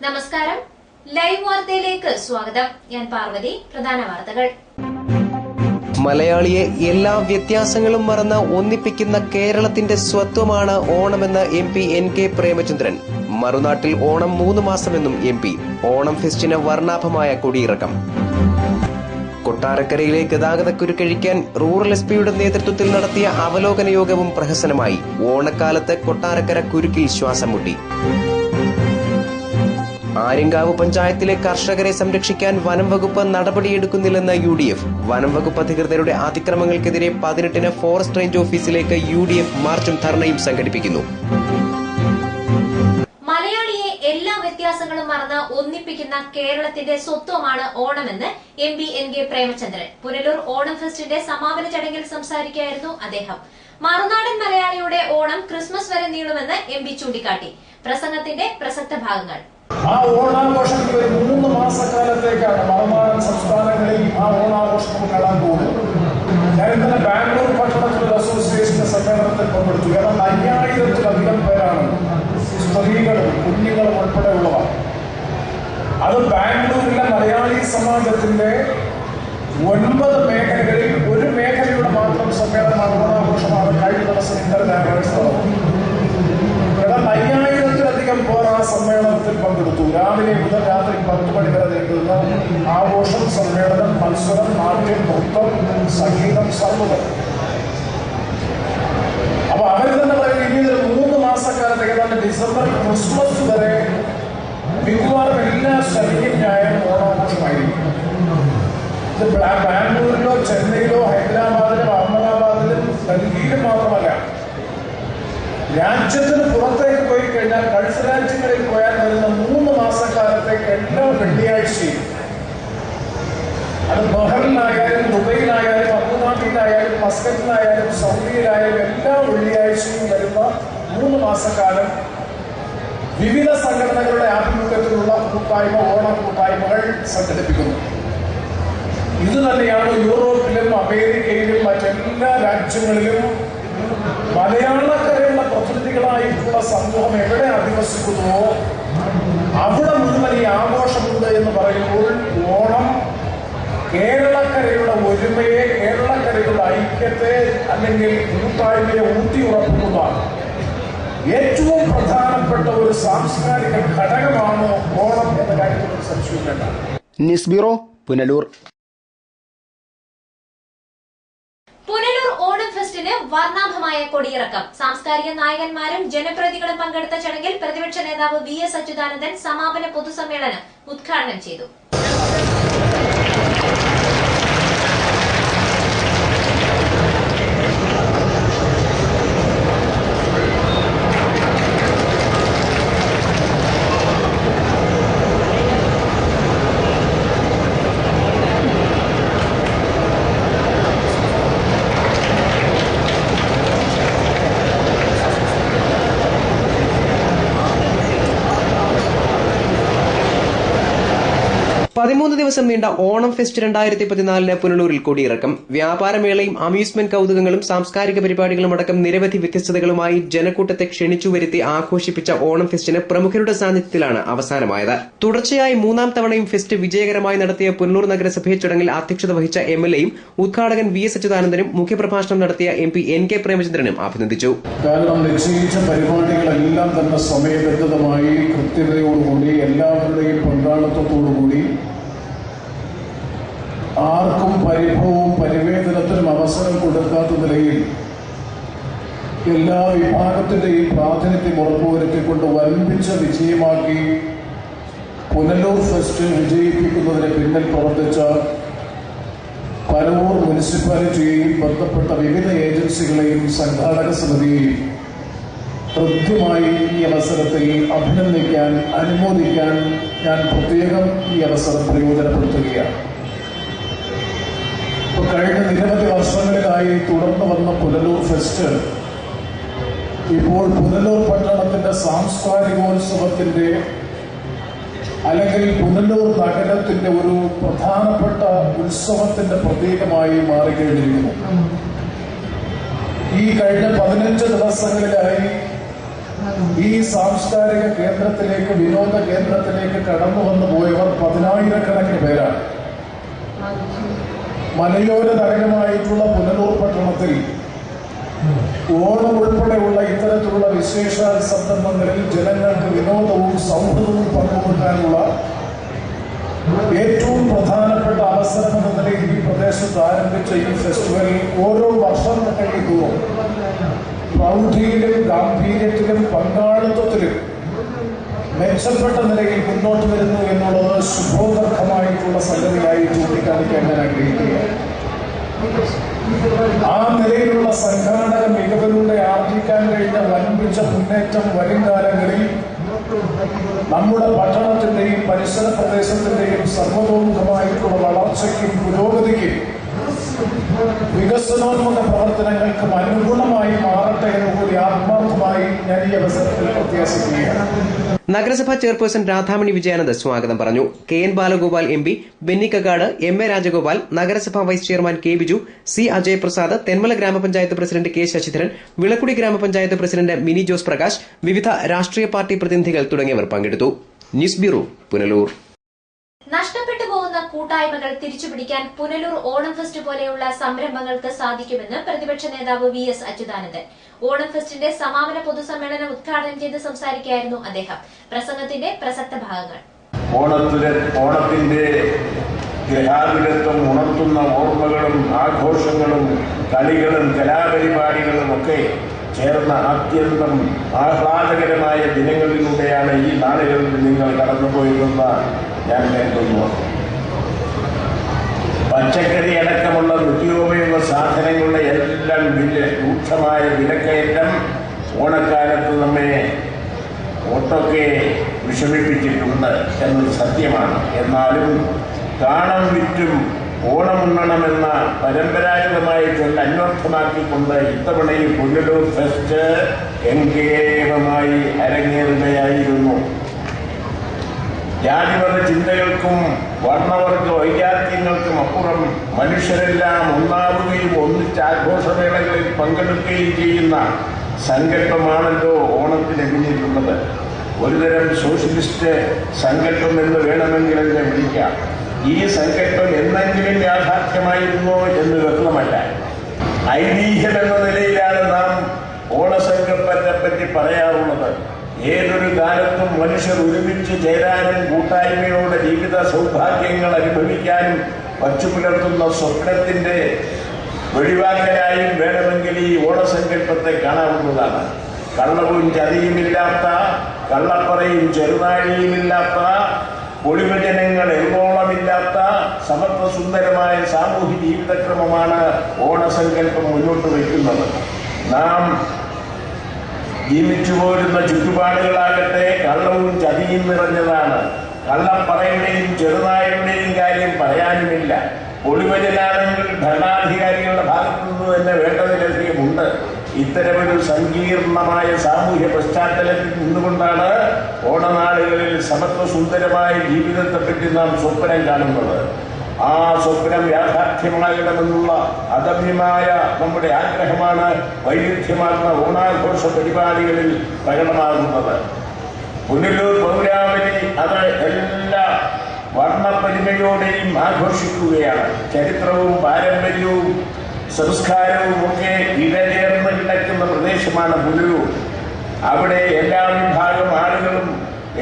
നമസ്കാരം, ലൈവ് വാർത്തയിലേക്ക് സ്വാഗതം. ഞാൻ പാർവതി. പ്രധാന വാർത്തകൾ. മലയാളിയെ എല്ലാ വ്യത്യാസങ്ങളും മറന്ന് ഒന്നിപ്പിക്കുന്ന കേരളത്തിന്റെ സ്വത്വമാണ് ഓണമെന്ന് MP NK Premachandran. മറുനാട്ടിൽ Onam 3 മാസമെന്നും MP. Onam ഫെസ്റ്റിന് വർണ്ണാഭമായ കൊടിയിറക്കം. കൊട്ടാരക്കരയിലെ ഗതാഗതക്കുരുക്കഴിക്കാൻ റൂറൽ SP-യുടെ നേതൃത്വത്തിൽ നടത്തിയ അവലോകന യോഗവും പ്രഹസനമായി. ഓണക്കാലത്ത് കൊട്ടാരക്കര കുരുക്കിൽ ശ്വാസം മുട്ടി. ആര്യങ്കാവ് പഞ്ചായത്തിലെ കർഷകരെ സംരക്ഷിക്കാൻ വനം വകുപ്പ് നടപടിയെടുക്കുന്നില്ലെന്ന് UDF. വനം വകുപ്പ് അധികൃതരുടെ അതിക്രമങ്ങൾക്കെതിരെ 18-ന് ഫോറസ്റ്റ് റേഞ്ച് ഓഫീസിലേക്ക് UDF മാർച്ചും ധർണയും സംഘടിപ്പിക്കുന്നു. മലയാളിയെ എല്ലാ വ്യത്യാസങ്ങളും മറന്ന് ഒന്നിപ്പിക്കുന്ന കേരളത്തിന്റെ സ്വത്വമാണ് ഓണമെന്ന് MP NK പ്രേമചന്ദ്രൻ. പുനലൂർ ഓണം ഫെസ്റ്റിന്റെ സമാപന ചടങ്ങിൽ സംസാരിക്കുകയായിരുന്നു അദ്ദേഹം. മറുനാടൻ മലയാളിയുടെ ഓണം ക്രിസ്മസ് വരെ നീളുമെന്ന് MP ചൂണ്ടിക്കാട്ടി. പ്രസംഗത്തിന്റെ പ്രസക്ത ഭാഗങ്ങൾ. ആ ഓണാഘോഷത്തിൽ 3 മാസക്കാലത്തേക്കാണ് മറുനാടൻ സംസ്ഥാനങ്ങളിൽ ആ ഓണാഘോഷം കാണാൻ പോകുന്നത്. ഞാൻ ഇന്നലെ ബാംഗ്ലൂർ പട്ടണത്തിലുള്ള അസോസിയേഷന്റെ സമ്മേളനത്തിൽ പങ്കെടുത്തു. കാരണം 5000-ത്തിലധികം പേരാണ് സ്ത്രീകളും കുഞ്ഞുങ്ങളും ഉൾപ്പെടെയുള്ളവർ. അത് ബാംഗ്ലൂരിലെ മലയാളി സമാജത്തിന്റെ 9 മേഖലകളിൽ ഒരു മേഖലയുടെ മാത്രം സമ്മേളനമാണ്, ഓണാഘോഷമാണ് കഴിഞ്ഞ ദിവസം ഇന്നലെ ഞായറാഴ്ച നടന്നത്. 5000-ത്തിലധികം പേർ ആ സമ്മേളനത്തിൽ പങ്കെടുത്തു. രാവിലെ മുതൽ രാത്രി 10 മണി വരെ നീണ്ടുന്ന ആഘോഷം, സമ്മേളനം, മത്സരം, നാട്യം, നൃത്തം, സംഗീതം, സർവ്വതം. അപ്പൊ അവർ തന്നെ പറയുന്നത് ഇനി 3 മാസക്കാലത്ത് ഏതാണ്ട് ഡിസംബർ ക്രിസ്മസ് വരെ മിക്കവാറും എല്ലാ ശനിയും ഞായറും ഓണാഘോഷമായിരിക്കും. ഇത് ബാംഗ്ലൂരിലോ ചെന്നൈയിലോ ഹൈദരാബാദിലോ അഹമ്മദാബാദിലും ഡൽഹിയിലും മാത്രമല്ല, രാജ്യത്തിന് പുറത്തേക്ക് പോയി കഴിഞ്ഞാൽ ഗൾഫ് രാജ്യങ്ങളിൽ പോയാൽ വരുന്ന 3 മാസക്കാലത്തേക്ക് എല്ലാ വെള്ളിയാഴ്ചയും, അത് ബഹറിലായാലും ദുബൈയിലായാലും അബുദാബിയിലായാലും മസ്കറ്റിലായാലും സൗദിയിലായാലും എല്ലാ വെള്ളിയാഴ്ചയും വരുന്ന 3 മാസക്കാലം വിവിധ സംഘടനകളുടെ ആഭിമുഖ്യത്തിലുള്ള കൂട്ടായ്മ, ഓണ കൂട്ടായ്മകൾ സംഘടിപ്പിക്കുന്നു. ഇത് തന്നെയാണ് യൂറോപ്പിലും അമേരിക്കയിലും മറ്റെല്ലാ രാജ്യങ്ങളിലും മലയാളക്കരയുള്ള പ്രതിനിധികളായിട്ടുള്ള സമൂഹം എവിടെ അധിവസിക്കുന്നുവോ അവിടെ മുഴുവൻ ഈ ആഘോഷമുണ്ട് എന്ന് പറയുമ്പോൾ ഓണം കേരളക്കരയുടെ ഒരുമയെ, കേരളക്കരയുടെ ഐക്യത്തെ അല്ലെങ്കിൽ കൂട്ടായ്മയെ ഊട്ടിയുറപ്പിക്കുന്ന ഏറ്റവും പ്രധാനപ്പെട്ട ഒരു സാംസ്കാരിക ഘടകമാണ് ഓണം എന്ന കാര്യത്തിൽ സംശയിക്കേണ്ട. News bureau, Punalur. പുനലൂർ ഓണം ഫെസ്റ്റിന് വർണ്ണാഭമായ കൊടിയിറക്കം. സാംസ്കാരിക നായകന്മാരും ജനപ്രതിനിധികളും പങ്കെടുത്ത ചടങ്ങിൽ പ്രതിപക്ഷ നേതാവ് VS അച്യുതാനന്ദൻ സമാപന പൊതുസമ്മേളനം ഉദ്ഘാടനം ചെയ്തു. ദിവസം നീണ്ട ഓണം ഫെസ്റ്റ് 2014 പുനലൂരിൽ കൊടിയിറക്കം. വ്യാപാരമേളയും അമ്യൂസ്മെന്റ് കൌതുകങ്ങളും സാംസ്കാരിക പരിപാടികളും അടക്കം നിരവധി വ്യത്യസ്തതകളുമായി ജനക്കൂട്ടത്തെ ക്ഷണിച്ചു വരുത്തി ആഘോഷിപ്പിച്ച ഓണം ഫെസ്റ്റിന് പ്രമുഖരുടെ സാന്നിധ്യത്തിലാണ് അവസാനമായത്. തുടർച്ചയായി 3-ാം തവണയും ഫെസ്റ്റ് വിജയകരമായി നടത്തിയ പുനലൂർ നഗരസഭയെ ചടങ്ങിൽ അധ്യക്ഷത വഹിച്ച MLAയും ഉദ്ഘാടകൻ VS അച്യുതാനന്ദനും മുഖ്യപ്രഭാഷണം നടത്തിയ MP NK പ്രേമചന്ദ്രനും അഭിനന്ദിച്ചു. കാരണം നിശ്ചയിച്ച പരിപാടികളെല്ലാം തന്നെ സമയബന്ധിതമായി കൃത്യതയോടുകൂടി എല്ലാവരുടെയും പങ്കാളിത്തത്തോടുകൂടി ആർക്കും പരിഭവവും പരിവേദനത്തിനും അവസരം കൊടുക്കാത്ത നിലയിൽ എല്ലാ വിഭാഗത്തിന്റെയും പ്രാതിനിധ്യം ഉറപ്പുവരുത്തിക്കൊണ്ട് വൻപിച്ച വിജയമാക്കി പുനലൂർ ഫെസ്റ്റ് വിജയിപ്പിക്കുന്നതിന് പിന്നിൽ പ്രവർത്തിച്ച പരവൂർ മുനിസിപ്പാലിറ്റിയെയും ബന്ധപ്പെട്ട വിവിധ ഏജൻസികളെയും സംഘാടക സമിതിയെയും കൃത്യമായി ഈ അവസരത്തിൽ അഭിനന്ദിക്കാൻ, അനുമോദിക്കാൻ ഞാൻ പ്രത്യേകം ഈ അവസരം പ്രയോജനപ്പെടുത്തുകയാണ്. കഴിഞ്ഞ നിരവധി വർഷങ്ങളിലായി തുടർന്നു വന്ന പുനലൂർ ഫെസ്റ്റ് ഇപ്പോൾ പുനലൂർ പട്ടണത്തിന്റെ സാംസ്കാരികോത്സവത്തിന്റെ അല്ലെങ്കിൽ പുനലൂർ നഗരത്തിന്റെ ഒരു പ്രധാനപ്പെട്ട ഉത്സവത്തിന്റെ പ്രതീകമായി മാറിക്കഴിഞ്ഞിരിക്കുന്നു. ഈ കഴിഞ്ഞ 15 ദിവസങ്ങളിലായി ഈ സാംസ്കാരിക കേന്ദ്രത്തിലേക്ക്, വിനോദ കേന്ദ്രത്തിലേക്ക് കടന്നു വന്നു പോയവർ 10,000-കണക്കിന് പേരാണ്. മലയോര നഗരമായിട്ടുള്ള പുനലൂർ പട്ടണത്തിൽ ഓണം ഉൾപ്പെടെയുള്ള ഇത്തരത്തിലുള്ള വിശേഷാൽ സന്ദർഭങ്ങളിൽ ജനങ്ങൾക്ക് വിനോദവും സൗഹൃദവും പങ്കുവെക്കാനുള്ള ഏറ്റവും പ്രധാനപ്പെട്ട അവസരം എന്ന നിലയിൽ ഈ പ്രദേശത്ത് ആരംഭിച്ച ഈ ഫെസ്റ്റിവൽ ഓരോ വർഷം കഴിയുമ്പോൾ പ്രൗഢിയിലും ഗാംഭീര്യത്തിലും പങ്കാളിത്തത്തിലും മെച്ചപ്പെട്ട നിലയിൽ മുന്നോട്ട് വരുന്നു എന്നുള്ളത് ശുഭോദർക്കമായിട്ടുള്ള സംഗതിയായി ചൂണ്ടിക്കാണിക്കാൻ ഞാൻ ആഗ്രഹിക്കുകയാണ്. ആ നിലയിലുള്ള സംഘാടക മികവിലൂടെ ആർജിക്കാൻ കഴിഞ്ഞ വൻപിച്ച മുന്നേറ്റം വരും കാലങ്ങളിൽ നമ്മുടെ പട്ടണത്തിന്റെയും പരിസര പ്രദേശത്തിന്റെയും സർവതോമുഖമായിട്ടുള്ള വളർച്ചയ്ക്കും പുരോഗതിക്കും വികസനോന്മുഖ പ്രവർത്തനങ്ങൾക്കും അനുഗുണമായി മാറട്ടെ എന്നുകൂടി ആത്മാർത്ഥമായി ഞാൻ ഈ അവസരത്തിൽ പ്രത്യാശിക്കുകയാണ്. നഗരസഭാ ചെയർപേഴ്സൺ രാധാമണി വിജയാനന്ദ് സ്വാഗതം പറഞ്ഞു. KN Balagopal MP, Benny Kakkad, MA Rajagopal, നഗരസഭാ vice chairman K Biju, C Ajayaprasad, Thenmala ഗ്രാമപഞ്ചായത്ത് പ്രസിഡന്റ് K ശശിധരൻ, വിളക്കുടി ഗ്രാമപഞ്ചായത്ത് പ്രസിഡന്റ് മിനി ജോസ് പ്രകാശ്, വിവിധ രാഷ്ട്രീയ പാർട്ടി പ്രതിനിധികൾ തുടങ്ങിയവർ പങ്കെടുത്തു. News bureau, Punalur. നഷ്ടപ്പെട്ടു പോകുന്ന കൂട്ടായ്മകൾ തിരിച്ചുപിടിക്കാൻ പുനലൂർ ഓണം ഫെസ്റ്റ് പോലെയുള്ള സംരംഭങ്ങൾക്ക് സാധിക്കുമെന്ന് പ്രതിപക്ഷ നേതാവ് VS അച്യുതാനന്ദൻ. ഓണം ഫെസ്റ്റിന്റെ സമാപന പൊതുസമ്മേളനം ഉദ്ഘാടനം ചെയ്ത് സംസാരിക്കുകയായിരുന്നു അദ്ദേഹം. പ്രസംഗത്തിന്റെ പ്രസക്ത ഭാഗങ്ങൾ. ഓണത്തിന്റെ ഗ്രഹാതുരത്വം ഉണർത്തുന്ന ഓർമ്മകളും ആഘോഷങ്ങളും കളികളും കലാപരിപാടികളും ഒക്കെ ചേർന്ന അത്യന്തം ആഹ്ലാദകരമായ ദിനങ്ങളിലൂടെയാണ് ഈ നാളുകളിൽ നിങ്ങൾ കടന്നുപോയതെന്ന് ഞാൻ കരുതുന്നു. പച്ചക്കറി അടക്കമുള്ള നിത്യോപയോഗ സാധനങ്ങളുടെ എല്ലാം രൂക്ഷമായ വിലക്കയറ്റം ഓണക്കാലത്ത് നമ്മെ ഒട്ടൊക്കെ വിഷമിപ്പിച്ചിട്ടുണ്ട് എന്നത് സത്യമാണ്. എന്നാലും കാണം വിറ്റും ഓണമുണ്ണണമെന്ന പരമ്പരാഗതമായ ചൊല്ല് അന്വർത്ഥമാക്കിക്കൊണ്ട് ഇത്തവണയും പുനലൂർ ഫെസ്റ്റ് ഗംഭീരമായി അരങ്ങേറുകയായിരുന്നു. ജാതിമത ചിന്തകൾക്കും വർണ്ണവർഗ വൈജാത്യങ്ങൾക്കും അപ്പുറം മനുഷ്യരെല്ലാം ഒന്നാവുകയും ഒന്നിച്ച് ആഘോഷമേളകളിൽ പങ്കെടുക്കുകയും ചെയ്യുന്ന സങ്കല്പമാണല്ലോ ഓണത്തിന് പിന്നിലുള്ളത്. ഒരുതരം സോഷ്യലിസ്റ്റ് സങ്കല്പം എന്ന് വേണമെങ്കിൽ അതിനെ വിളിക്കാം. ഈ സങ്കല്പം എന്നെങ്കിലും യാഥാർത്ഥ്യമായിരുന്നോ എന്ന് വ്യക്തമല്ല. ഐതിഹ്യം എന്ന നിലയിലാണ് നാം ഓണസങ്കല്പത്തെ പറ്റി പറയാറുള്ളത്. ഏതൊരു കാലത്തും മനുഷ്യർ ഒരുമിച്ച് ചേരാനും കൂട്ടായ്മയോടെ ജീവിത സൗഭാഗ്യങ്ങൾ അനുഭവിക്കാനും വച്ചുപുലർത്തുന്ന സ്വപ്നത്തിന്റെ വെളിവാക്കലായും വേണമെങ്കിൽ ഈ ഓണസങ്കല്പത്തെ കാണാവുന്നതാണ്. കള്ളവും ചതിയുമില്ലാത്ത, കള്ളപ്പറയും ചെറുനാഴിയുമില്ലാത്ത, പൊളിവചനങ്ങൾ എങ്ങോളമില്ലാത്ത സമത്വസുന്ദരമായ സാമൂഹ്യ ജീവിതക്രമമാണ് ഓണസങ്കല്പം മുന്നോട്ട് വയ്ക്കുന്നത്. നാം ജീവിച്ചു പോരുന്ന ചുറ്റുപാടുകളാകട്ടെ കള്ളവും ചതിയും നിറഞ്ഞതാണ്. കള്ളപ്പറയുടെയും ചെറുനായുടെയും കാര്യം പറയാനുമില്ല. പൊളിവചനാണെങ്കിൽ ഭരണാധികാരികളുടെ ഭാഗത്തു നിന്ന് തന്നെ വേണ്ടതിലധികമുണ്ട്. ഇത്തരമൊരു സങ്കീർണമായ സാമൂഹ്യ പശ്ചാത്തലത്തിൽ നിന്നുകൊണ്ടാണ് ഓണനാളുകളിൽ സമത്വസുന്ദരമായ ജീവിതത്തെപ്പറ്റി നാം സ്വപ്നം കാണുന്നത്. ആ സ്വപ്നം യാഥാർത്ഥ്യമാകണമെന്നുള്ള അദമ്യമായ നമ്മുടെ ആഗ്രഹമാണ് വൈവിധ്യമാർന്ന ഓണാഘോഷ പരിപാടികളിൽ പ്രകടമാകുന്നത്. പുനലൂർ പൗരാവലി അത് എല്ലാ വർണ്ണപരിമയോടെയും ആഘോഷിക്കുകയാണ്. ചരിത്രവും പാരമ്പര്യവും സംസ്കാരവും ഒക്കെ ഇടചേർന്ന് കിടക്കുന്ന പ്രദേശമാണ് പുനലൂർ. അവിടെ എല്ലാ വിഭാഗം ആളുകളും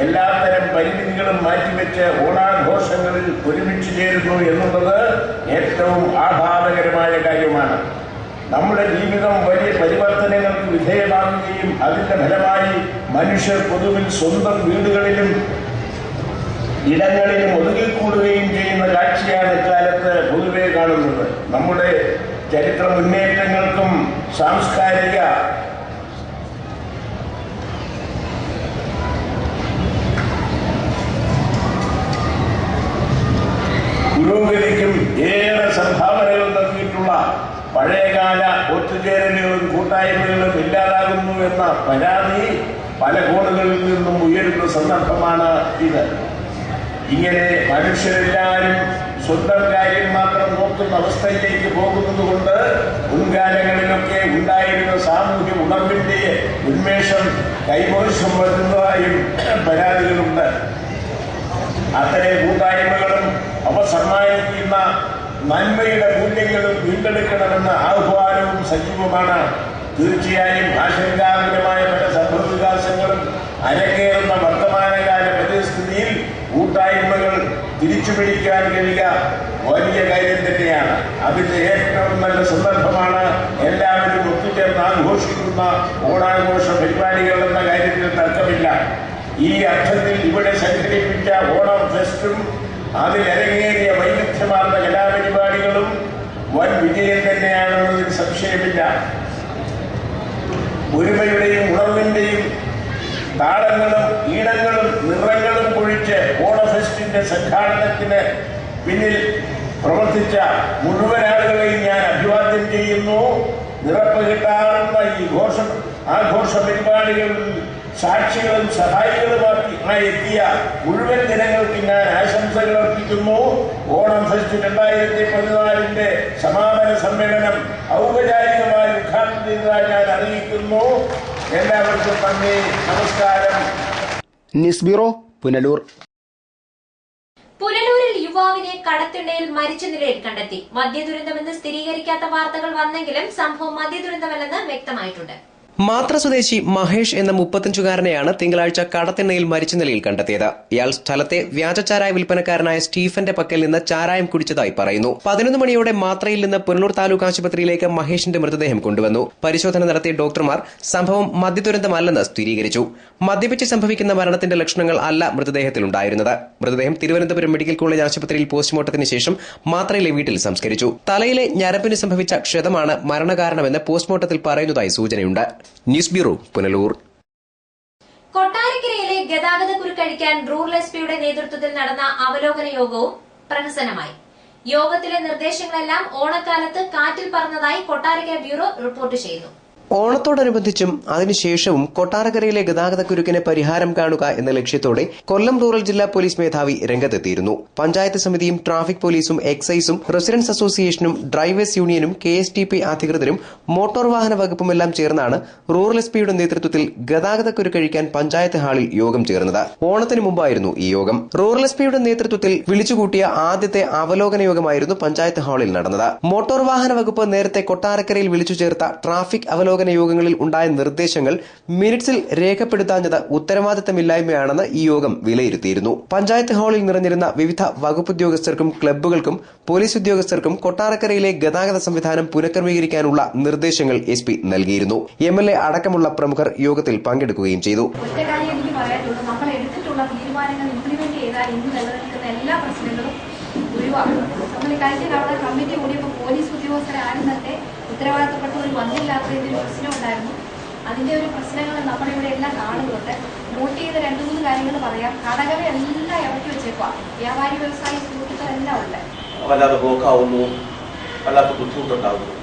എല്ലാത്തരം പരിമിതികളും മാറ്റിവെച്ച് ഓണാഘോഷങ്ങളിൽ ഒരുമിച്ച് ചേരുന്നു എന്നുള്ളത് ഏറ്റവും ആഹ്ലാദകരമായ കാര്യമാണ്. നമ്മുടെ ജീവിതം വലിയ പരിവർത്തനങ്ങൾക്ക് വിധേയമാകുകയും അതിന്റെ ഫലമായി മനുഷ്യർ പൊതുവിൽ സ്വന്തം വീടുകളിലും ഇടങ്ങളിലും ഒതുങ്ങിക്കൂടുകയും ചെയ്യുന്ന കാഴ്ചയാണ് ഇക്കാലത്ത് പൊതുവെ കാണുന്നത്. നമ്മുടെ ചരിത്ര മുന്നേറ്റങ്ങൾക്കും സാംസ്കാരിക പുരോഗതിക്കും ഏറെ സംഭാവനകൾ നൽകിയിട്ടുള്ള പഴയകാല ഒത്തുചേരലുകളും കൂട്ടായ്മകളും ഇല്ലാതാകുന്നു എന്ന പരാതി പല കോണുകളിൽ നിന്നും ഉയരുന്ന സന്ദർഭമാണ് ഇത്. ഇങ്ങനെ മനുഷ്യരെല്ലാവരും സ്വന്തം കാര്യം മാത്രം നോക്കുന്ന അവസ്ഥയിലേക്ക് പോകുന്നത് കൊണ്ട് മുൻകാലങ്ങളിലൊക്കെ ഉണ്ടായിരുന്ന സാമൂഹ്യ ഉണർവിന്റെ ഉന്മേഷം കൈമോശം വരുന്നതായും പരാതികളുണ്ട്. അത്തരം കൂട്ടായ്മകളും അവ സമ്മാനിക്കുന്ന നന്മയുടെ മൂല്യങ്ങളും വീണ്ടെടുക്കണമെന്ന ആഹ്വാനവും സജീവമാണ്. തീർച്ചയായും ആശങ്കാകുലമായ പല സംഭവവികാസങ്ങളും അരങ്ങേറുന്ന വർത്തമാനകാല പരിസ്ഥിതിയിൽ കൂട്ടായ്മകൾ തിരിച്ചുപിടിക്കാൻ കഴിയുക വലിയ കാര്യം തന്നെയാണ്. അതിന്റെ ഏറ്റവും നല്ല സന്ദർഭമാണ് എല്ലാവരും ഒത്തുചേർന്ന് ആഘോഷിക്കുന്ന ഓണാഘോഷ പരിപാടികൾ എന്ന കാര്യത്തിൽ തർക്കമില്ല. ഈ അർത്ഥത്തിൽ ഇവിടെ സംഘടിപ്പിച്ച ഓണം ഫെസ്റ്റും അതിലരങ്ങേറിയ വൈവിധ്യമാർന്ന കലാപരിപാടികളും വൻ വിജയം തന്നെയാണെന്നതിൽ സംശയമില്ല. ഒരുമയുടെയും ഉണർവിന്റെയും താളങ്ങളും ഈണങ്ങളും നിറങ്ങളും പൊഴിച്ച് ഓണഫെസ്റ്റിന്റെ സംഘാടനത്തിന് പിന്നിൽ പ്രവർത്തിച്ച മുഴുവൻ ആളുകളെയും ഞാൻ അഭിവാദ്യം ചെയ്യുന്നു. നിറപ്പ് കിട്ടാറുന്ന ഈ ആഘോഷ പരിപാടികളിൽ സാക്ഷികളും സഹായികളുമായി എത്തിയ മുഴുവൻ ജനങ്ങൾക്ക് ഞാൻ ആശംസകൾ അർപ്പിക്കുന്നു. ഓണം ഫെസ്റ്റ് 2014 സമാപന സമ്മേളനം ഔപചാരികമായി ഉദ്ഘാടനം ചെയ്തതായി ഞാൻ അറിയിക്കുന്നു. എല്ലാവർക്കും നന്ദി, നമസ്കാരം. News bureau, Punalur. പുനലൂരിൽ യുവാവിനെ കടത്തിണ്ണയിൽ മരിച്ച നിലയിൽ കണ്ടെത്തി. മദ്യദുരന്തമെന്ന് സ്ഥിരീകരിക്കാത്ത വാർത്തകൾ വന്നെങ്കിലും സംഭവം മദ്യദുരന്തമല്ലെന്ന് വ്യക്തമായിട്ടുണ്ട്. മാത്ര സ്വദേശി മഹേഷ് എന്ന 35-കാരനെയാണ് തിങ്കളാഴ്ച കടത്തിണ്ണയിൽ മരിച്ച നിലയിൽ കണ്ടെത്തിയത്. ഇയാൾ സ്ഥലത്തെ വ്യാജചാരായ വിൽപ്പനക്കാരനായ സ്റ്റീഫന്റെ പക്കൽ നിന്ന് ചാരായം കുടിച്ചതായി പറയുന്നു. 11 മണിയോടെ മാത്രയിൽ നിന്ന് പുനലൂർ താലൂക്ക് ആശുപത്രിയിലേക്ക് മഹേഷിന്റെ മൃതദേഹം കൊണ്ടുവന്നു. പരിശോധന നടത്തിയ ഡോക്ടർമാർ സംഭവം മദ്യദുരന്തമല്ലെന്ന് സ്ഥിരീകരിച്ചു. മദ്യപിച്ച് സംഭവിക്കുന്ന മരണത്തിന്റെ ലക്ഷണങ്ങൾ അല്ല മൃതദേഹത്തിലുണ്ടായിരുന്നത്. മൃതദേഹം തിരുവനന്തപുരം മെഡിക്കൽ കോളേജ് ആശുപത്രിയിൽ പോസ്റ്റ്മോർട്ടത്തിന് ശേഷം മാത്രയിലെ വീട്ടിൽ സംസ്കരിച്ചു. തലയിലെ ഞരമ്പിന് സംഭവിച്ച ക്ഷതമാണ് മരണകാരണമെന്ന് പോസ്റ്റ്മോർട്ടത്തിൽ പറയുന്നതായി സൂചനയുണ്ട്. News bureau, Punalur. കൊട്ടാരക്കരയിലെ ഗതാഗത കുരുക്കഴിക്കാൻ റൂറൽ എസ്പിയുടെ നേതൃത്വത്തിൽ നടന്ന അവലോകന യോഗവും പ്രഹസനമായി. യോഗത്തിലെ നിർദ്ദേശങ്ങളെല്ലാം ഓണക്കാലത്ത് കാറ്റിൽ പറന്നതായി കൊട്ടാരക്കര ബ്യൂറോ റിപ്പോർട്ട് ചെയ്യുന്നു. ഓണത്തോടനുബന്ധിച്ചും അതിനുശേഷവും കൊട്ടാരക്കരയിലെ ഗതാഗതക്കുരുക്കിന് പരിഹാരം കാണുക എന്ന ലക്ഷ്യത്തോടെ കൊല്ലം റൂറൽ ജില്ലാ പോലീസ് മേധാവി രംഗത്തെത്തിയിരുന്നു. പഞ്ചായത്ത് സമിതിയും ട്രാഫിക് പോലീസും എക്സൈസും റെസിഡൻസ് അസോസിയേഷനും ഡ്രൈവേഴ്സ് യൂണിയനും KSTP അധികൃതരും മോട്ടോർ വാഹന വകുപ്പുമെല്ലാം ചേർന്നാണ് റൂറൽ എസ്പിയുടെ നേതൃത്വത്തിൽ ഗതാഗതക്കുരുക്കഴിക്കാൻ പഞ്ചായത്ത് ഹാളിൽ യോഗം ചേർന്നത്. ഓണത്തിന് മുമ്പായിരുന്നു ഈ യോഗം. റൂറൽ എസ്പിയുടെ നേതൃത്വത്തിൽ വിളിച്ചുകൂട്ടിയ ആദ്യത്തെ അവലോകന യോഗമായിരുന്നു പഞ്ചായത്ത് ഹാളിൽ നടന്നത്. മോട്ടോർ വാഹന വകുപ്പ് നേരത്തെ കൊട്ടാരക്കരയിൽ വിളിച്ചു ചേർത്ത ട്രാഫിക് അവലോകന യോഗങ്ങളിൽ ഉണ്ടായ നിർദ്ദേശങ്ങൾ മിനിറ്റ്സിൽ രേഖപ്പെടുത്താഞ്ഞത് ഉത്തരവാദിത്തമില്ലായ്മയാണെന്ന് ഈ യോഗം വിലയിരുത്തിയിരുന്നു. പഞ്ചായത്ത് ഹാളിൽ നിറഞ്ഞിരുന്ന വിവിധ വകുപ്പ് ഉദ്യോഗസ്ഥർക്കും ക്ലബ്ബുകൾക്കും പോലീസ് ഉദ്യോഗസ്ഥർക്കും കൊട്ടാരക്കരയിലെ ഗതാഗത സംവിധാനം പുനഃക്രമീകരിക്കാനുള്ള നിർദ്ദേശങ്ങൾ SP നൽകിയിരുന്നു. MLA അടക്കമുള്ള പ്രമുഖർ യോഗത്തിൽ പങ്കെടുക്കുകയും ചെയ്തു. നമ്മൾ എടുത്തിട്ടുള്ള തീരുമാനങ്ങൾ ഇംപ്ലിമെന്റ് ചെയ്താൽ ഇന്ന് നിലനിൽക്കുന്ന എല്ലാ പ്രശ്നങ്ങളും ഒഴിവാക്കണം. നമ്മൾ കഴിഞ്ഞ തവണ കമ്മിറ്റി കൂടിയപ്പോൾ പോലീസ് ഉദ്യോഗസ്ഥരെ ആരും തന്നെ ഉത്തരവാദിത്തപ്പെട്ടവർ വന്നില്ലാത്തതിന്റെ ഒരു പ്രശ്നം ഉണ്ടായിരുന്നു. അതിന്റെ ഒരു പ്രശ്നങ്ങൾ നമ്മുടെ ഇവിടെ എല്ലാം കാണുന്നുണ്ട്. നോട്ട് ചെയ്ത 2-3 കാര്യങ്ങൾ പറയാം. കടകളെ എല്ലാം ഇറക്കി വെച്ചേക്കുക. വ്യാപാരി വ്യവസായ സുഹൃത്തുക്കളെല്ലാം ഉണ്ട്. വല്ലാതെ ബ്ലോക്കാവുന്നു, വല്ലാത്ത ബുദ്ധിമുട്ടുണ്ടാകുന്നു.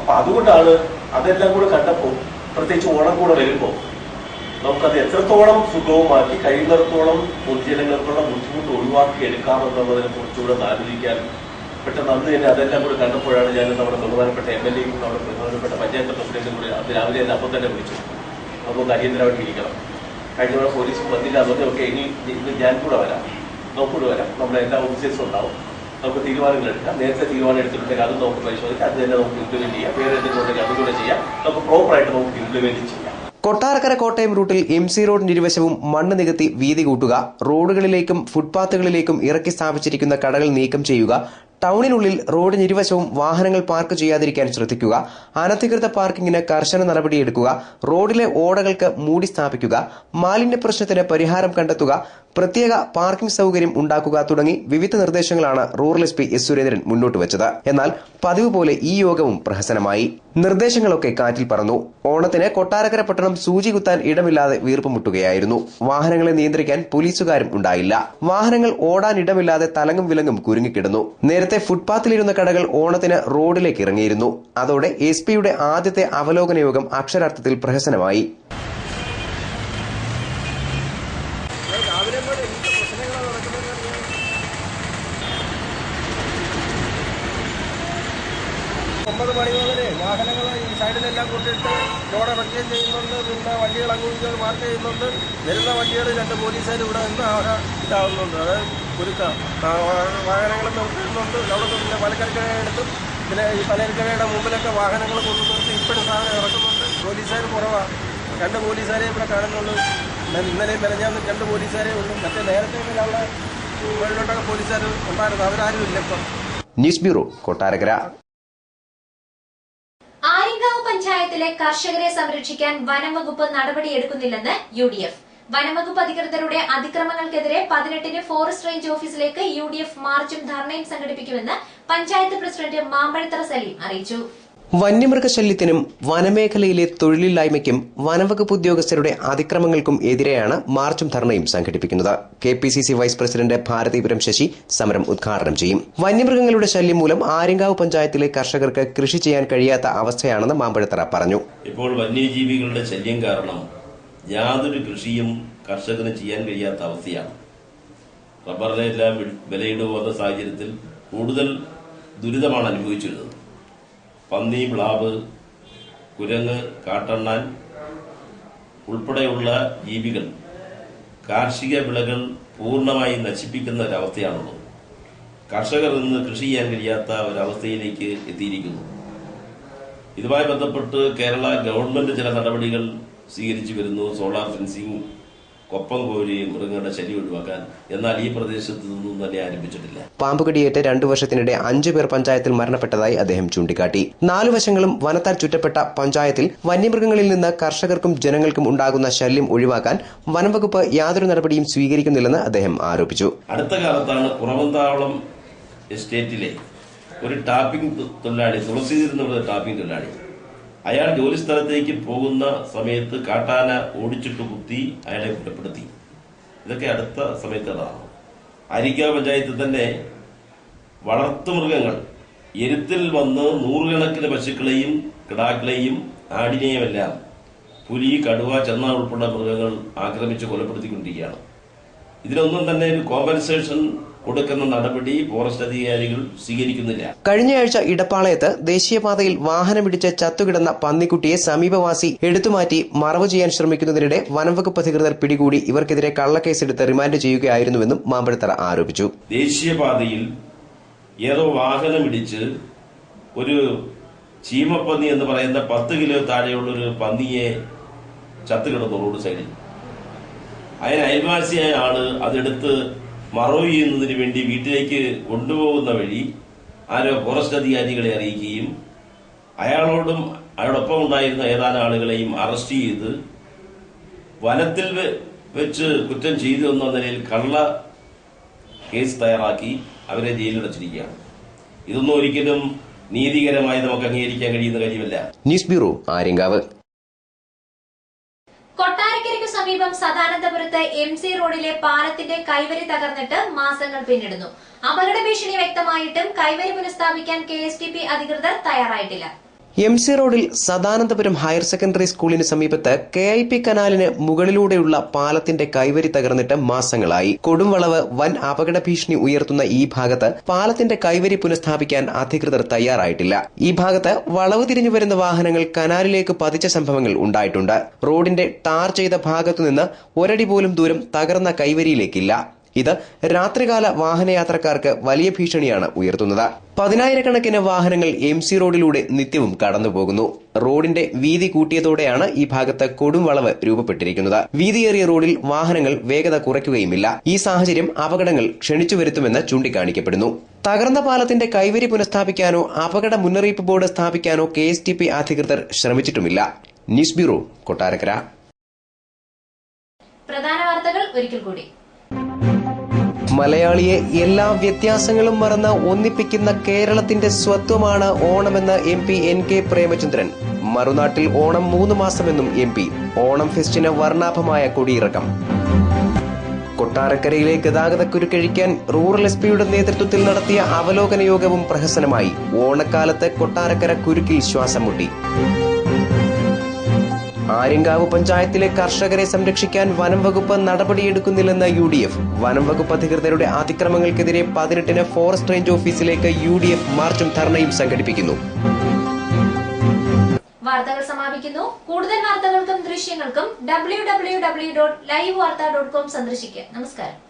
അപ്പൊ അതുകൊണ്ടാണ് അതെല്ലാം കൂടെ കണ്ടപ്പോൾ, പ്രത്യേകിച്ച് ഓണം കൂടെ വരുമ്പോൾ നമുക്കത് എത്രത്തോളം സുഗമമാക്കി കഴിയുന്നിടത്തോളം പൊതുജനങ്ങൾക്കുള്ള ബുദ്ധിമുട്ട് ഒഴിവാക്കി എടുക്കാമെന്നുള്ളതിനെ കുറിച്ചുകൂടെ ആലോചിക്കാൻ പെട്ടെന്ന് അന്ന് തന്നെ അതെല്ലാം കൂടെ കണ്ടപ്പോഴാണ് ഞാൻ നമ്മുടെ ബഹുമാനപ്പെട്ട MLAയും നമ്മുടെ ബഹുമാനപ്പെട്ട പഞ്ചായത്ത് പ്രസിഡന്റും കൂടി അത് രാവിലെ തന്നെ അപ്പം തന്നെ വിളിച്ചു. അതൊന്ന് അടിയന്തരമായിട്ട് ഇരിക്കണം. കഴിഞ്ഞ തവണ പോലീസ് വന്നില്ല, അതൊക്കെ ഇനി ഞാൻ കൂടെ വരാം, നമുക്കൂടെ വരാം, നമ്മുടെ എല്ലാ ഓഫീസേഴ്സും ഉണ്ടാവും, നമുക്ക് തീരുമാനങ്ങൾ എടുക്കാം. നേരത്തെ തീരുമാനം എടുത്തിട്ടുണ്ടെങ്കിൽ അത് നമുക്ക് പരിശോധിക്കാം, അത് തന്നെ നമുക്ക് ഇംപ്ലിമെന്റ് ചെയ്യാം. വേറെ എന്തെങ്കിലും ഉണ്ടെങ്കിൽ അതുകൂടെ ചെയ്യാം. നമുക്ക് പ്രോപ്പറായിട്ട് നമുക്ക് ഇംപ്ലിമെന്റ് ചെയ്യാം. കൊട്ടാരക്കര കോട്ടയം റൂട്ടിൽ MC റോഡിന് ഇരുവശവും മണ്ണ് നികത്തി വീതി കൂട്ടുക, റോഡുകളിലേക്കും ഫുട്പാത്തുകളിലേക്കും ഇറക്കി സ്ഥാപിച്ചിരിക്കുന്ന കടകൾ നീക്കം ചെയ്യുക, ടൌണിനുള്ളിൽ റോഡിന് ഇരുവശവും വാഹനങ്ങൾ പാർക്ക് ചെയ്യാതിരിക്കാൻ ശ്രദ്ധിക്കുക, അനധികൃത പാർക്കിങ്ങിന് കർശന നടപടിയെടുക്കുക, റോഡിലെ ഓടകൾക്ക് മൂടി സ്ഥാപിക്കുക, മാലിന്യ പ്രശ്നത്തിന് പരിഹാരം കണ്ടെത്തുക, പ്രത്യേക പാർക്കിംഗ് സൌകര്യം ഉണ്ടാക്കുക തുടങ്ങി വിവിധ നിർദ്ദേശങ്ങളാണ് റൂറൽ SP S സുരേന്ദ്രൻ മുന്നോട്ട് വെച്ചത്. എന്നാൽ പതിവ് പോലെ ഈ യോഗവും പ്രഹസനമായി. നിർദ്ദേശങ്ങളൊക്കെ കാറ്റിൽ പറന്നു. ഓണത്തിന് കൊട്ടാരക്കര പട്ടണം സൂചി കുത്താൻ ഇടമില്ലാതെ വീർപ്പുമുട്ടുകയായിരുന്നു. വാഹനങ്ങളെ നിയന്ത്രിക്കാൻ പോലീസുകാരും ഉണ്ടായില്ല. വാഹനങ്ങൾ ഓടാൻ ഇടമില്ലാതെ തലങ്ങും വിലങ്ങും കുരുങ്ങിക്കിടന്നു. നേരത്തെ ഫുട്പാത്തിലിരുന്ന കടകൾ ഓണത്തിന് റോഡിലേക്ക് ഇറങ്ങിയിരുന്നു. അതോടെ SP-യുടെ ആദ്യത്തെ അവലോകന യോഗം അക്ഷരാർത്ഥത്തിൽ പ്രഹസനമായി. 9 മണി മുതൽ വാഹനങ്ങൾ ഈ സൈഡിലെല്ലാം കൊണ്ടിട്ട് ലോഡ് ഇറക്കുകയും ചെയ്യുന്നുണ്ട്. പിന്നെ വണ്ടികൾ അങ്ങോട്ട് മാർക്ക് ചെയ്യുന്നുണ്ട്. വരുന്ന വണ്ടികൾ 2 പോലീസുകാർ ഇവിടെ നിന്ന് ഇതാവുന്നുണ്ട്. അതായത് കുരുക്കം വാഹനങ്ങൾ നിർത്തുന്നുണ്ട്. അവിടെ പിന്നെ പലചരക്കടയെടുത്തും പിന്നെ ഈ പലചരക്കടയുടെ മുമ്പിലൊക്കെ വാഹനങ്ങൾ കൊണ്ടു നിർത്തി ഇപ്പോഴും സാധനം ഇറക്കുന്നുണ്ട്. പോലീസുകാർ കുറവാണ്. 2 പോലീസുകാരെ ഇവിടെ കാണുന്നുള്ളൂ. ഇന്നലെയും മെനഞ്ഞാന്നും 2 പോലീസുകാരേ ഉള്ളൂ. മറ്റേ നേരത്തെ അവിടെ മുകളിലോട്ടൊക്കെ പോലീസുകാർ ഉണ്ടായിരുന്നു. അവരാരും ഇല്ല ഇപ്പം. News bureau, Kottarakkara. ആര്യങ്കാവ് പഞ്ചായത്തിലെ കർഷകരെ സംരക്ഷിക്കാൻ വനംവകുപ്പ് നടപടിയെടുക്കുന്നില്ലെന്ന് UDF. വനംവകുപ്പ് അധികൃതരുടെ അതിക്രമങ്ങൾക്കെതിരെ 18-ന് ഫോറസ്റ്റ് റേഞ്ച് ഓഫീസിലേക്ക് UDF മാർച്ചും ധർണയും സംഘടിപ്പിക്കുമെന്ന് പഞ്ചായത്ത് പ്രസിഡന്റ് മാമ്പഴത്തറ സലീം അറിയിച്ചു. വന്യമൃഗശല്യത്തിനും വനമേഖലയിലെ തൊഴിലില്ലായ്മയ്ക്കും വനംവകുപ്പ് ഉദ്യോഗസ്ഥരുടെ അതിക്രമങ്ങൾക്കും എതിരെയാണ് മാർച്ചും ധർണയും സംഘടിപ്പിക്കുന്നത്. KPCC vice president Bharathipuram Sasi സമരം ഉദ്ഘാടനം ചെയ്യും. വന്യമൃഗങ്ങളുടെ ശല്യം മൂലം ആര്യങ്കാവ് പഞ്ചായത്തിലെ കർഷകർക്ക് കൃഷി ചെയ്യാൻ കഴിയാത്ത അവസ്ഥയാണെന്ന് മാമ്പഴത്തറ പറഞ്ഞു. ഇപ്പോൾ വന്യജീവികളുടെ ശല്യം കാരണം യാതൊരു കൃഷിയും കർഷകന് ചെയ്യാൻ കഴിയാത്ത അവസ്ഥയാണ്. റബ്ബറിനെല്ലാം വിലയിടിവ് വന്ന സാഹചര്യത്തിൽ കൂടുതൽ ദുരിതമാണ് അനുഭവിച്ചിരുന്നത്. പന്നി, മ്ലാവ്, കുരങ്ങ്, കാട്ടണ്ണാൻ ഉൾപ്പെടെയുള്ള ജീവികൾ കാർഷിക വിളകൾ പൂർണ്ണമായി നശിപ്പിക്കുന്ന ഒരവസ്ഥയാണുള്ളത്. കർഷകർ ഇന്ന് കൃഷി ചെയ്യാൻ കഴിയാത്ത ഒരവസ്ഥയിലേക്ക് എത്തിയിരിക്കുന്നു. ഇതുമായി ബന്ധപ്പെട്ട് കേരള ഗവൺമെന്റ് ചില നടപടികൾ സ്വീകരിച്ചു വരുന്നു. സോളാർ ഫെൻസിംഗ്, കൊപ്പം കോരി മൃഗങ്ങളുടെ ശല്യം ഒഴിവാക്കാൻ. എന്നാൽ ഈ പ്രദേശത്ത് നിന്നും തന്നെ ആരംഭിച്ചിട്ടില്ല. പാമ്പുകടിയേറ്റ് 2 വർഷത്തിനിടെ 5 പേർ പഞ്ചായത്തിൽ മരണപ്പെട്ടതായി അദ്ദേഹം ചൂണ്ടിക്കാട്ടി. 4 വശങ്ങളും വനത്താൽ ചുറ്റപ്പെട്ട പഞ്ചായത്തിൽ വന്യമൃഗങ്ങളിൽ നിന്ന് കർഷകർക്കും ജനങ്ങൾക്കും ഉണ്ടാകുന്ന ശല്യം ഒഴിവാക്കാൻ വനംവകുപ്പ് യാതൊരു നടപടിയും സ്വീകരിക്കുന്നില്ലെന്ന് അദ്ദേഹം ആരോപിച്ചു. അടുത്ത കാലത്താണ് കുറവന്താവളം എസ്റ്റേറ്റിലെ ഒരു ടാപ്പിംഗ് തൊഴിലാളി, തുളസീധരൻ എന്നുള്ള ടാപ്പിംഗ് തൊഴിലാളി, അയാൾ ജോലിസ്ഥലത്തേക്ക് പോകുന്ന സമയത്ത് കാട്ടാന ഓടിച്ചിട്ട് കുത്തി അയാളെ കുറ്റപ്പെടുത്തി. ഇതൊക്കെ അടുത്ത സമയത്തുള്ളതാണ്. ആര്യങ്കാവ് പഞ്ചായത്തിൽ തന്നെ വളർത്തുമൃഗങ്ങൾ എരുത്തിൽ വന്ന് 100 കണക്കിന് പശുക്കളെയും കിടാക്കളെയും ആടിനെയുമെല്ലാം പുലി, കടുവ, ചെന്നാ ഉൾപ്പെടെ മൃഗങ്ങൾ ആക്രമിച്ച് കൊലപ്പെടുത്തിക്കൊണ്ടിരിക്കുകയാണ്. ഇതിനൊന്നും തന്നെ ഒരു കോമ്പൻസേഷൻ കൊടുക്കുന്ന നടപടി ഫോറസ്റ്റ് അധികാരികൾ സ്വീകരിക്കുന്നില്ല. കഴിഞ്ഞയാഴ്ച ഇടപ്പാളയത്ത് ദേശീയപാതയിൽ വാഹനമിടിച്ച് ചത്തുകിടന്ന പന്നിക്കുട്ടിയെ സമീപവാസി എടുത്തുമാറ്റി മറവ് ചെയ്യാൻ ശ്രമിക്കുന്നതിനിടെ വനംവകുപ്പ് അധികൃതർ പിടികൂടി ഇവർക്കെതിരെ കള്ളക്കേസെടുത്ത് റിമാൻഡ് ചെയ്യുകയായിരുന്നുവെന്നും മാമ്പഴത്തറ ആരോപിച്ചു. ദേശീയപാതയിൽ ഏതോ വാഹനമിടിച്ച് ഒരു ചീമപ്പന്നി എന്ന് പറയുന്ന 10 കിലോ താഴെയുള്ളൊരു പന്നിയെ ചത്തുകിടന്നു റോഡ് സൈഡിൽ. അതിന് അയൽവാസിയായ ആള് അതെടുത്ത് മറവ് ചെയ്യുന്നതിന് വേണ്ടി വീട്ടിലേക്ക് കൊണ്ടുപോകുന്ന വഴി ആരോ ഫോറസ്റ്റ് അധികാരികളെ അറിയിക്കുകയും അയാളോടും അയാളൊപ്പം ഉണ്ടായിരുന്ന ഏതാനും ആളുകളെയും അറസ്റ്റ് ചെയ്ത് വനത്തിൽ വെച്ച് കുറ്റം ചെയ്തു എന്ന നിലയിൽ കള്ള കേസ് തയ്യാറാക്കി അവരെ ജയിലിലടച്ചിരിക്കുകയാണ്. ഇതൊന്നും ഒരിക്കലും നീതികരമായി നമുക്ക് അംഗീകരിക്കാൻ കഴിയുന്ന കാര്യമല്ല. News bureau, Aryankavu. കൊട്ടാരക്കരയ്ക്ക് സമീപം സദാനന്ദപുരത്ത് MC റോഡിലെ പാലത്തിന്റെ കൈവരി തകർന്നിട്ട് മാസങ്ങൾ പിന്നിടുന്നു. അപകട ഭീഷണി വ്യക്തമായിട്ടും കൈവരി പുനഃസ്ഥാപിക്കാൻ KSTP അധികൃതർ തയ്യാറായിട്ടില്ല. MC റോഡിൽ സദാനന്ദപുരം ഹയർ സെക്കൻഡറി സ്കൂളിന് സമീപത്ത് KIP കനാലിന് മുകളിലൂടെയുള്ള പാലത്തിന്റെ കൈവരി തകർന്നിട്ട് മാസങ്ങളായി. കൊടുംവളവ് വൻ അപകട ഭീഷണി ഉയർത്തുന്ന ഈ ഭാഗത്ത് പാലത്തിന്റെ കൈവരി പുനഃസ്ഥാപിക്കാൻ അധികൃതർ തയ്യാറായിട്ടില്ല. ഈ ഭാഗത്ത് വളവ് തിരിഞ്ഞു വരുന്ന വാഹനങ്ങൾ കനാലിലേക്ക് പതിച്ച സംഭവങ്ങൾ ഉണ്ടായിട്ടുണ്ട്. റോഡിന്റെ ടാർ ചെയ്ത ഭാഗത്തുനിന്ന് ഒരടി പോലും ദൂരം തകർന്ന കൈവരിയിലേക്കില്ല. ഇത് രാത്രികാല വാഹനയാത്രക്കാർക്ക് വലിയ ഭീഷണിയാണ് ഉയർത്തുന്നത്. 10,000-കണക്കിന് വാഹനങ്ങൾ MC റോഡിലൂടെ നിത്യവും കടന്നുപോകുന്നു. റോഡിന്റെ വീതി കൂട്ടിയതോടെയാണ് ഈ ഭാഗത്ത് കൊടുംവളവ് രൂപപ്പെട്ടിരിക്കുന്നത്. വീതിയേറിയ റോഡിൽ വാഹനങ്ങൾ വേഗത കുറയ്ക്കുകയുമില്ല. ഈ സാഹചര്യം അപകടങ്ങൾ ക്ഷണിച്ചു വരുത്തുമെന്ന് ചൂണ്ടിക്കാണിക്കപ്പെടുന്നു. തകർന്ന പാലത്തിന്റെ കൈവരി പുനഃസ്ഥാപിക്കാനോ അപകട മുന്നറിയിപ്പ് ബോർഡ് സ്ഥാപിക്കാനോ KSTP അധികൃതർ ശ്രമിച്ചിട്ടുമില്ല. News bureau, Kottarakkara. പ്രധാന വാർത്തകൾ ഒരിക്കൽ കൂടി. മലയാളിയെ എല്ലാ വ്യത്യാസങ്ങളും മറന്ന് ഒന്നിപ്പിക്കുന്ന കേരളത്തിന്റെ സ്വത്വമാണ് ഓണമെന്ന് MP NK Premachandran. മറുനാട്ടിൽ Onam 3 മാസമെന്നും MP. Onam ഫെസ്റ്റിന് വർണ്ണാഭമായ കൊടിയിറക്കം. കൊട്ടാരക്കരയിലെ ഗതാഗതക്കുരുക്കഴിക്കാൻ റൂറൽ SP-യുടെ നേതൃത്വത്തിൽ നടത്തിയ അവലോകന യോഗവും പ്രഹസനമായി. ഓണക്കാലത്ത് കൊട്ടാരക്കര കുരുക്കിൽ ശ്വാസം മുട്ടി. ആര്യങ്കാവ് പഞ്ചായത്തിലെ കർഷകരെ സംരക്ഷിക്കാൻ വനം വകുപ്പ് നടപടിയെടുക്കുന്നില്ലെന്ന് UDF. വനം വകുപ്പ് അധികൃതരുടെ അതിക്രമങ്ങൾക്കെതിരെ 18-ന് ഫോറസ്റ്റ് റേഞ്ച് ഓഫീസിലേക്ക് UDF മാർച്ചും ധർണയും സംഘടിപ്പിക്കുന്നു. വാർത്തകൾ സമാപിക്കുന്നു. കൂടുതൽ വാർത്തകൾക്കും ദൃശ്യങ്ങൾക്കും www.livevarta.com സന്ദർശിക്കുക. നമസ്കാരം.